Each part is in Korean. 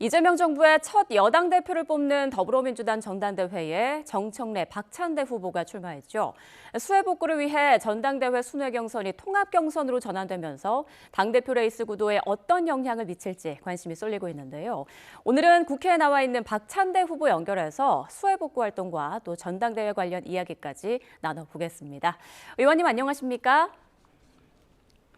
이재명 정부의 첫 여당 대표를 뽑는 더불어민주당 전당대회에 정청래, 박찬대 후보가 출마했죠. 수해 복구를 위해 전당대회 순회 경선이 통합 경선으로 전환되면서 당대표 레이스 구도에 어떤 영향을 미칠지 관심이 쏠리고 있는데요. 오늘은 국회에 나와 있는 박찬대 후보 연결해서 수해 복구 활동과 또 전당대회 관련 이야기까지 나눠보겠습니다. 의원님 안녕하십니까?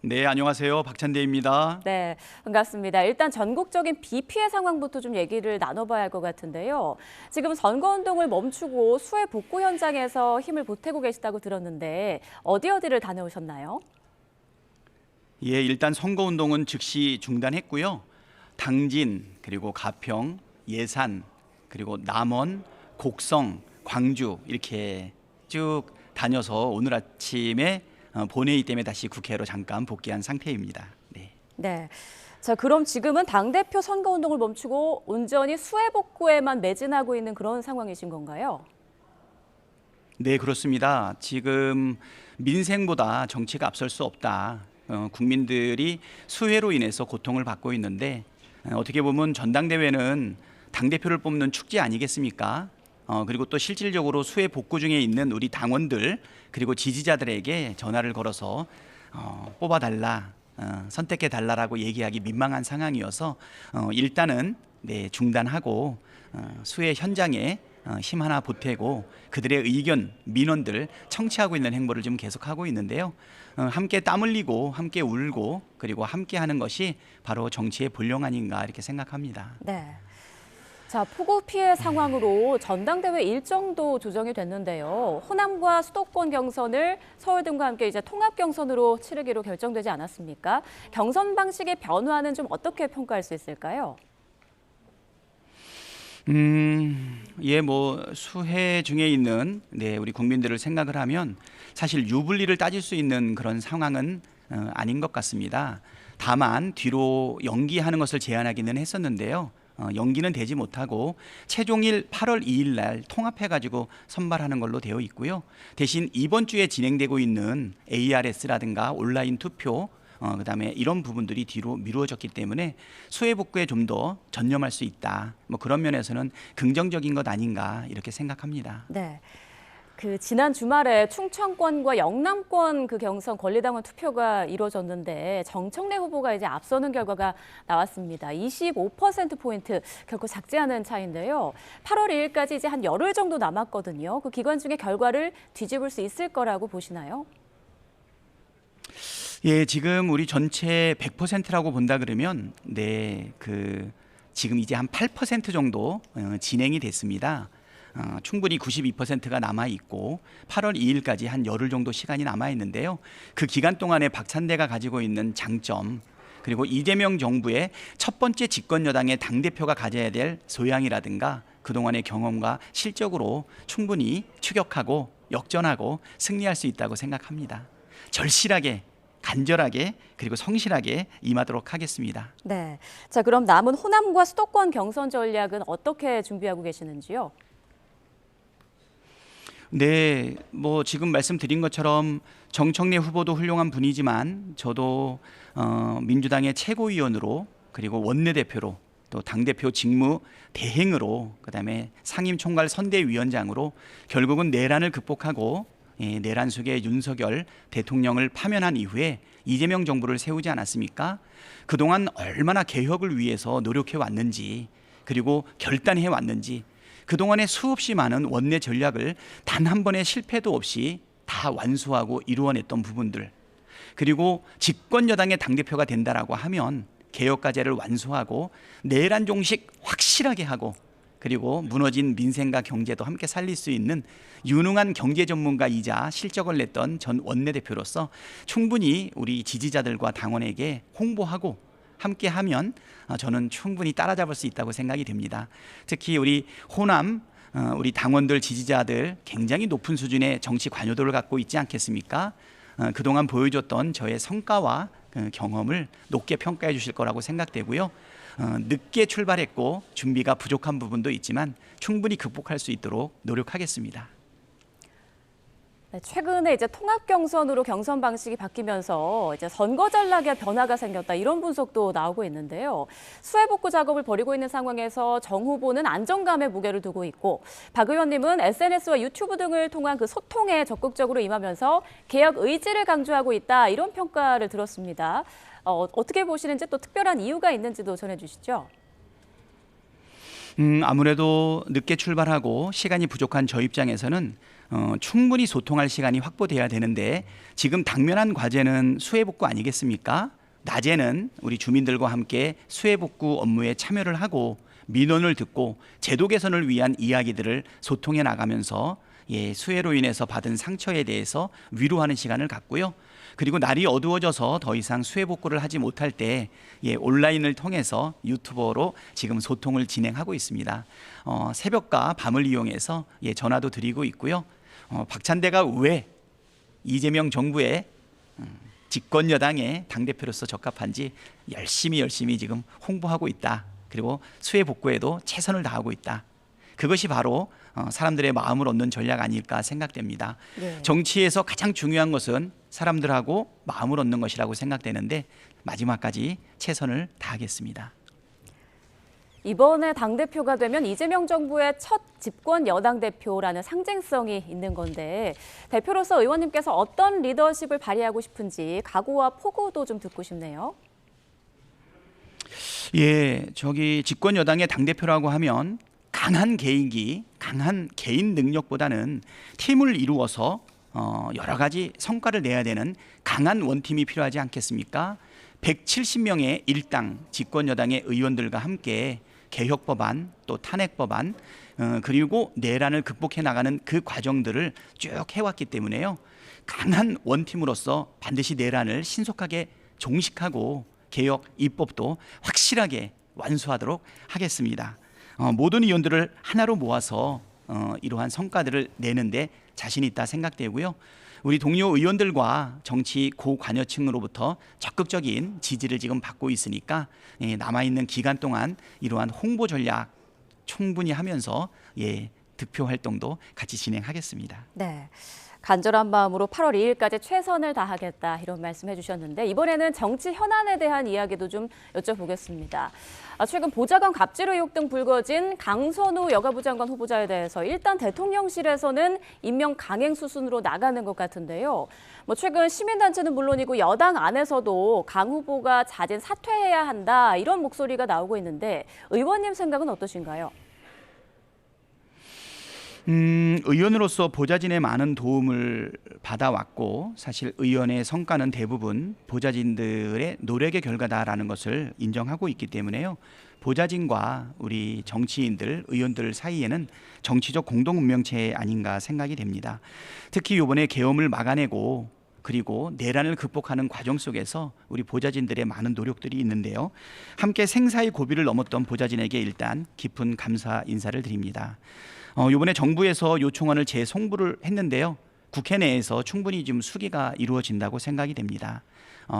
네, 안녕하세요. 박찬대입니다. 네, 반갑습니다. 일단 전국적인 비 피해 상황부터 좀 얘기를 나눠봐야 할 것 같은데요. 지금 선거운동을 멈추고 수해 복구 현장에서 힘을 보태고 계시다고 들었는데 어디를 다녀오셨나요? 예, 일단 선거운동은 즉시 중단했고요. 당진, 그리고 가평, 예산, 그리고 남원, 곡성, 광주 이렇게 쭉 다녀서 오늘 아침에 본회의 때문에 다시 국회로 잠깐 복귀한 상태입니다. 네. 네. 자, 그럼 지금은 당대표 선거운동을 멈추고 온전히 수해 복구에만 매진하고 있는 그런 상황이신 건가요? 네, 그렇습니다. 지금 민생보다 정치가 앞설 수 없다. 국민들이 수해로 인해서 고통을 받고 있는데 어떻게 보면 전당대회는 당대표를 뽑는 축제 아니겠습니까? 그리고 또 실질적으로 수해 복구 중에 있는 우리 당원들 그리고 지지자들에게 전화를 걸어서 뽑아달라, 선택해달라라고 얘기하기 민망한 상황이어서 일단은 네, 중단하고 수해 현장에 힘 하나 보태고 그들의 의견, 민원들 청취하고 있는 행보를 좀 계속하고 있는데요. 함께 땀 흘리고 함께 울고 그리고 함께 하는 것이 바로 정치의 본령 아닌가 이렇게 생각합니다. 네. 자, 폭우 피해 상황으로 전당대회 일정도 조정이 됐는데요. 호남과 수도권 경선을 서울 등과 함께 이제 통합 경선으로 치르기로 결정되지 않았습니까? 경선 방식의 변화는 좀 어떻게 평가할 수 있을까요? 예, 뭐 수해 중에 있는 네, 우리 국민들을 생각을 하면 사실 유불리를 따질 수 있는 그런 상황은 아닌 것 같습니다. 다만 뒤로 연기하는 것을 제안하기는 했었는데요. 연기는 되지 못하고 최종일 8월 2일 날 통합해가지고 선발하는 걸로 되어 있고요. 대신 이번 주에 진행되고 있는 ARS라든가 온라인 투표 그다음에 이런 부분들이 뒤로 미루어졌기 때문에 수해 복구에 좀 더 전념할 수 있다. 뭐 그런 면에서는 긍정적인 것 아닌가 이렇게 생각합니다. 네. 그 지난 주말에 충청권과 영남권 그 경선 권리당원 투표가 이루어졌는데 정청래 후보가 이제 앞서는 결과가 나왔습니다. 25%포인트 결코 작지 않은 차이인데요. 8월 2일까지 이제 한 열흘 정도 남았거든요. 그 기간 중에 결과를 뒤집을 수 있을 거라고 보시나요? 예, 지금 우리 전체 100%라고 본다 그러면 네, 지금 이제 한 8% 정도 진행이 됐습니다. 충분히 92%가 남아 있고 8월 2일까지 한 열흘 정도 시간이 남아 있는데요. 그 기간 동안에 박찬대가 가지고 있는 장점 그리고 이재명 정부의 첫 번째 집권 여당의 당대표가 가져야 될 소양이라든가 그동안의 경험과 실적으로 충분히 추격하고 역전하고 승리할 수 있다고 생각합니다. 절실하게 간절하게 그리고 성실하게 임하도록 하겠습니다. 네. 자, 그럼 남은 호남과 수도권 경선 전략은 어떻게 준비하고 계시는지요? 네, 뭐 지금 말씀드린 것처럼 정청래 후보도 훌륭한 분이지만 저도 민주당의 최고위원으로 그리고 원내대표로 또 당대표 직무 대행으로 그다음에 상임총괄 선대위원장으로 결국은 내란을 극복하고 내란 속에 윤석열 대통령을 파면한 이후에 이재명 정부를 세우지 않았습니까? 그동안 얼마나 개혁을 위해서 노력해 왔는지 그리고 결단해 왔는지 그동안에 수없이 많은 원내 전략을 단 한 번의 실패도 없이 다 완수하고 이루어냈던 부분들 그리고 집권 여당의 당대표가 된다라고 하면 개혁 과제를 완수하고 내란 종식 확실하게 하고 그리고 무너진 민생과 경제도 함께 살릴 수 있는 유능한 경제 전문가이자 실적을 냈던 전 원내대표로서 충분히 우리 지지자들과 당원에게 홍보하고 함께하면 저는 충분히 따라잡을 수 있다고 생각이 됩니다. 특히 우리 호남 우리 당원들 지지자들 굉장히 높은 수준의 정치 관여도를 갖고 있지 않겠습니까? 그동안 보여줬던 저의 성과와 경험을 높게 평가해 주실 거라고 생각되고요. 늦게 출발했고 준비가 부족한 부분도 있지만 충분히 극복할 수 있도록 노력하겠습니다. 네, 최근에 이제 통합 경선으로 경선 방식이 바뀌면서 이제 선거 전략에 변화가 생겼다 이런 분석도 나오고 있는데요. 수해 복구 작업을 벌이고 있는 상황에서 정 후보는 안정감에 무게를 두고 있고 박 의원님은 SNS와 유튜브 등을 통한 그 소통에 적극적으로 임하면서 개혁 의지를 강조하고 있다 이런 평가를 들었습니다. 어떻게 보시는지 또 특별한 이유가 있는지도 전해주시죠. 아무래도 늦게 출발하고 시간이 부족한 저 입장에서는 충분히 소통할 시간이 확보돼야 되는데 지금 당면한 과제는 수해복구 아니겠습니까? 낮에는 우리 주민들과 함께 수해복구 업무에 참여를 하고 민원을 듣고 제도 개선을 위한 이야기들을 소통해 나가면서 수해로 인해서 받은 상처에 대해서 위로하는 시간을 갖고요. 그리고 날이 어두워져서 더 이상 수해 복구를 하지 못할 때 온라인을 통해서 유튜버로 지금 소통을 진행하고 있습니다. 새벽과 밤을 이용해서 전화도 드리고 있고요. 박찬대가 왜 이재명 정부의 집권 여당의 당대표로서 적합한지 열심히 지금 홍보하고 있다. 그리고 수해 복구에도 최선을 다하고 있다. 그것이 바로 사람들의 마음을 얻는 전략 아닐까 생각됩니다. 네. 정치에서 가장 중요한 것은 사람들하고 마음을 얻는 것이라고 생각되는데 마지막까지 최선을 다하겠습니다. 이번에 당대표가 되면 이재명 정부의 첫 집권 여당 대표라는 상징성이 있는 건데 대표로서 의원님께서 어떤 리더십을 발휘하고 싶은지 각오와 포부도 좀 듣고 싶네요. 집권 여당의 당대표라고 하면 강한 개인기, 강한 개인 능력보다는 팀을 이루어서 여러 가지 성과를 내야 되는 강한 원팀이 필요하지 않겠습니까? 170명의 일당 집권 여당의 의원들과 함께 개혁 법안, 또 탄핵 법안, 그리고 내란을 극복해 나가는 그 과정들을 쭉 해왔기 때문에요. 강한 원팀으로서 반드시 내란을 신속하게 종식하고 개혁 입법도 확실하게 완수하도록 하겠습니다. 모든 의원들을 하나로 모아서 이러한 성과들을 내는데 자신이 있다 생각되고요. 우리 동료 의원들과 정치 고관여층으로부터 적극적인 지지를 지금 받고 있으니까 남아있는 기간 동안 이러한 홍보 전략 충분히 하면서 득표 활동도 같이 진행하겠습니다. 네. 간절한 마음으로 8월 2일까지 최선을 다하겠다 이런 말씀해 주셨는데 이번에는 정치 현안에 대한 이야기도 좀 여쭤보겠습니다. 최근 보좌관 갑질 의혹 등 불거진 강선우 여가부 장관 후보자에 대해서 일단 대통령실에서는 임명 강행 수순으로 나가는 것 같은데요. 최근 시민단체는 물론이고 여당 안에서도 강 후보가 자진 사퇴해야 한다 이런 목소리가 나오고 있는데 의원님 생각은 어떠신가요? 의원으로서 보좌진의 많은 도움을 받아왔고 사실 의원의 성과는 대부분 보좌진들의 노력의 결과다라는 것을 인정하고 있기 때문에요. 보좌진과 우리 정치인들, 의원들 사이에는 정치적 공동 운명체 아닌가 생각이 됩니다. 특히 이번에 계엄을 막아내고 그리고 내란을 극복하는 과정 속에서 우리 보좌진들의 많은 노력들이 있는데요. 함께 생사의 고비를 넘었던 보좌진에게 일단 깊은 감사 인사를 드립니다. 이번에 정부에서 요청안을 재송부를 했는데요. 국회 내에서 충분히 지금 수기가 이루어진다고 생각이 됩니다.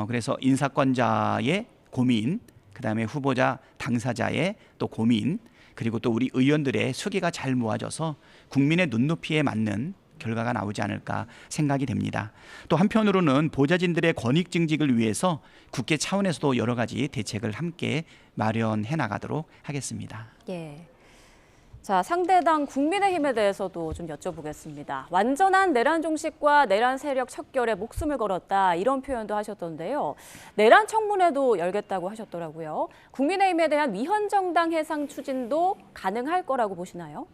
그래서 인사권자의 고민, 그다음에 후보자 당사자의 또 고민, 그리고 또 우리 의원들의 수기가 잘 모아져서 국민의 눈높이에 맞는 결과가 나오지 않을까 생각이 됩니다. 또 한편으로는 보좌진들의 권익 증진을 위해서 국회 차원에서도 여러 가지 대책을 함께 마련해 나가도록 하겠습니다. 예. 자, 상대당 국민의힘에 대해서도 좀 여쭤보겠습니다. 완전한 내란 종식과 내란 세력 척결에 목숨을 걸었다 이런 표현도 하셨던데요. 내란 청문회도 열겠다고 하셨더라고요. 국민의힘에 대한 위헌정당 해상 추진도 가능할 거라고 보시나요?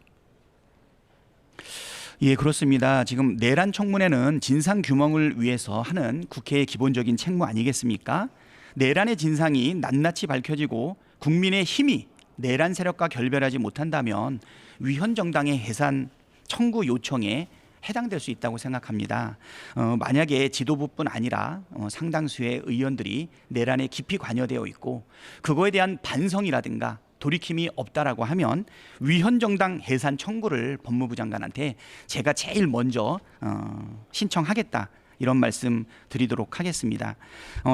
예, 그렇습니다. 지금 내란 청문회는 진상 규명을 위해서 하는 국회의 기본적인 책무 아니겠습니까? 내란의 진상이 낱낱이 밝혀지고 국민의 힘이 내란 세력과 결별하지 못한다면 위헌 정당의 해산 청구 요청에 해당될 수 있다고 생각합니다. 만약에 지도부뿐 아니라 상당수의 의원들이 내란에 깊이 관여되어 있고 그거에 대한 반성이라든가 돌이킴이 없다라고 하면 위헌 정당 해산 청구를 법무부 장관한테 제가 제일 먼저 신청하겠다. 이런 말씀 드리도록 하겠습니다.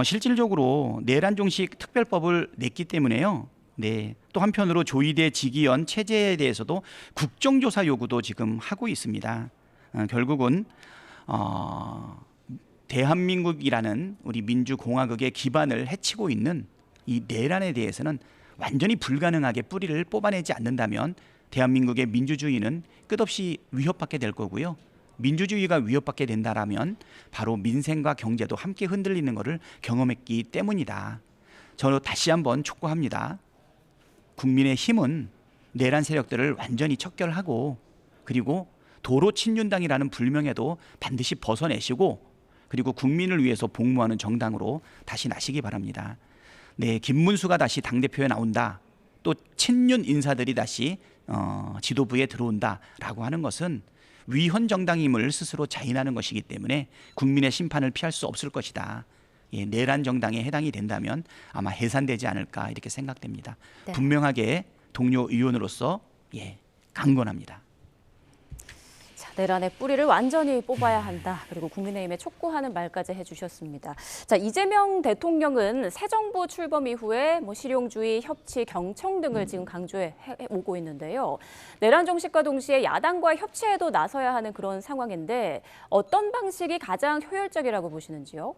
실질적으로 내란 종식 특별법을 냈기 때문에요. 네. 또 한편으로 조이대 지기현 체제에 대해서도 국정조사 요구도 지금 하고 있습니다. 결국은 대한민국이라는 우리 민주공화국의 기반을 해치고 있는 이 내란에 대해서는 완전히 불가능하게 뿌리를 뽑아내지 않는다면 대한민국의 민주주의는 끝없이 위협받게 될 거고요. 민주주의가 위협받게 된다라면 바로 민생과 경제도 함께 흔들리는 것을 경험했기 때문이다. 저는 다시 한번 촉구합니다. 국민의힘은 내란 세력들을 완전히 척결하고 그리고 도로 친윤당이라는 불명예도 반드시 벗어내시고 그리고 국민을 위해서 복무하는 정당으로 다시 나시기 바랍니다. 네, 김문수가 다시 당대표에 나온다. 또 친윤 인사들이 다시 지도부에 들어온다라고 하는 것은 위헌 정당임을 스스로 자인하는 것이기 때문에 국민의 심판을 피할 수 없을 것이다. 예, 내란 정당에 해당이 된다면 아마 해산되지 않을까 이렇게 생각됩니다. 네. 분명하게 동료 의원으로서 강권합니다. 자, 내란의 뿌리를 완전히 뽑아야 한다. 그리고 국민의힘에 촉구하는 말까지 해주셨습니다. 자, 이재명 대통령은 새 정부 출범 이후에 실용주의, 협치, 경청 등을 지금 강조해 오고 있는데요. 내란 종식과 동시에 야당과 협치에도 나서야 하는 그런 상황인데 어떤 방식이 가장 효율적이라고 보시는지요?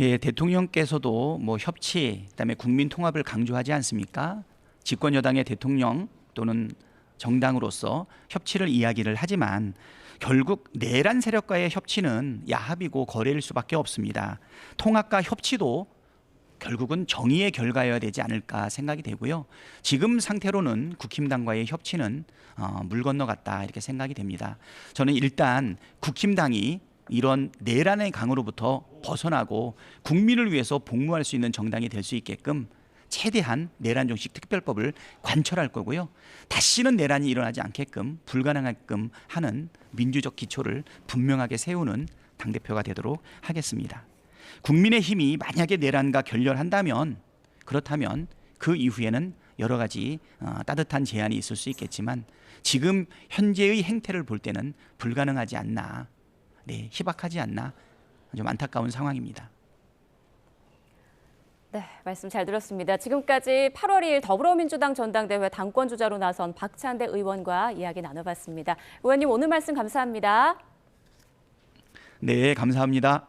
예, 대통령께서도 협치, 그다음에 국민 통합을 강조하지 않습니까? 집권 여당의 대통령 또는 정당으로서 협치를 이야기를 하지만 결국 내란 세력과의 협치는 야합이고 거래일 수밖에 없습니다. 통합과 협치도 결국은 정의의 결과여야 되지 않을까 생각이 되고요. 지금 상태로는 국힘당과의 협치는 물 건너갔다 이렇게 생각이 됩니다. 저는 일단 국힘당이 이런 내란의 강으로부터 벗어나고 국민을 위해서 복무할 수 있는 정당이 될 수 있게끔 최대한 내란 종식 특별법을 관철할 거고요. 다시는 내란이 일어나지 않게끔 불가능하게끔 하는 민주적 기초를 분명하게 세우는 당대표가 되도록 하겠습니다. 국민의힘이 만약에 내란과 결렬한다면 그렇다면 그 이후에는 여러 가지 따뜻한 제안이 있을 수 있겠지만 지금 현재의 행태를 볼 때는 불가능하지 않나, 네, 희박하지 않나 좀 안타까운 상황입니다. 네, 말씀 잘 들었습니다. 지금까지 8월 2일 더불어민주당 전당대회 당권주자로 나선 박찬대 의원과 이야기 나눠봤습니다. 의원님 오늘 말씀 감사합니다. 네, 감사합니다.